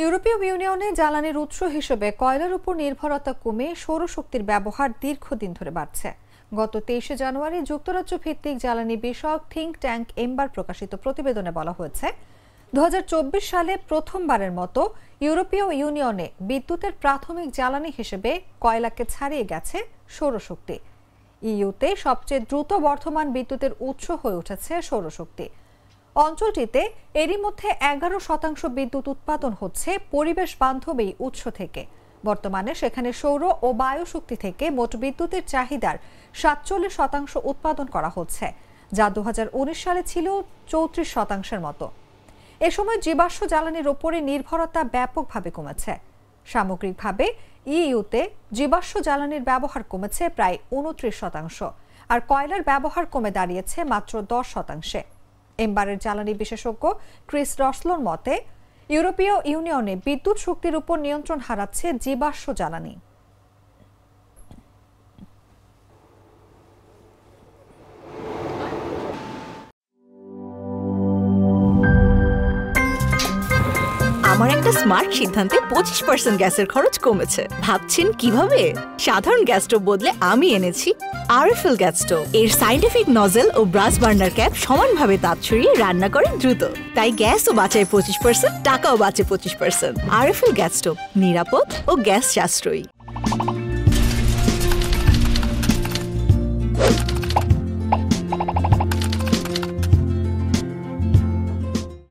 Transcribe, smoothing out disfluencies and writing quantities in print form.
ইউরোপীয় ইউনিয়নে জ্বালানির উৎস হিসেবে কয়লার উপর নির্ভরতা কমে সৌরশক্তির ব্যবহার দীর্ঘদিন ধরে বাড়ছে। গত 23 জানুয়ারি যুক্তরাজ্য ভিত্তিক জ্বালানি বিষয়ক থিঙ্ক ট্যাঙ্ক এম্বার প্রকাশিত প্রতিবেদনে বলা হয়েছে, 2024 সালে প্রথমবারের মতো ইউরোপীয় ইউনিয়নে বিদ্যুতের প্রাথমিক জ্বালানি হিসেবে কয়লাকে ছাড়িয়ে গেছে সৌরশক্তি। ইইউতে সবচেয়ে দ্রুত বর্ধমান বিদ্যুতের উৎস হয়ে উঠেছে সৌরশক্তি। অঞ্চলটিতে এরই মধ্যে 11% বিদ্যুৎ উৎপাদন হচ্ছে পরিবেশ বান্ধব এই উৎস থেকে। বর্তমানে সেখানে সৌর ও বায়ু শক্তি থেকে মোট বিদ্যুতের চাহিদার 47% উৎপাদন করা হচ্ছে, যা 2019 সালে ছিল 34% মতো। এ সময় জীবাশ্ম জ্বালানির ওপরে নির্ভরতা ব্যাপকভাবে কমেছে। সামগ্রিকভাবে ইইউতে জীবাশ্ম জ্বালানির ব্যবহার কমেছে প্রায় 29%, আর কয়লার ব্যবহার কমে দাঁড়িয়েছে মাত্র 10%। এম্বারের জ্বালানি বিশেষজ্ঞ ক্রিস রসলোর মতে, ইউরোপীয় ইউনিয়নে বিদ্যুৎ শক্তির উপর নিয়ন্ত্রণ হারাচ্ছে জীবাশ্ম জ্বালানি। আমার একটা স্মার্ট সিদ্ধান্তে 25% গ্যাসের খরচ কমেছে। ভাবছেন কিভাবে? সাধারণ গ্যাস স্টোভ বদলে আমি এনেছি আরএফএল গ্যাস স্টোভ। এর সাইন্টিফিক নজল ও ব্রাস বার্নার ক্যাপ সমানভাবে তাপ ছড়িয়ে রান্না করে দ্রুত, তাই গ্যাসও বাঁচায় 25%, টাকাও বাঁচে 25%। আরএফএল গ্যাস স্টোভ নিরাপদ ও গ্যাস সাশ্রয়ী।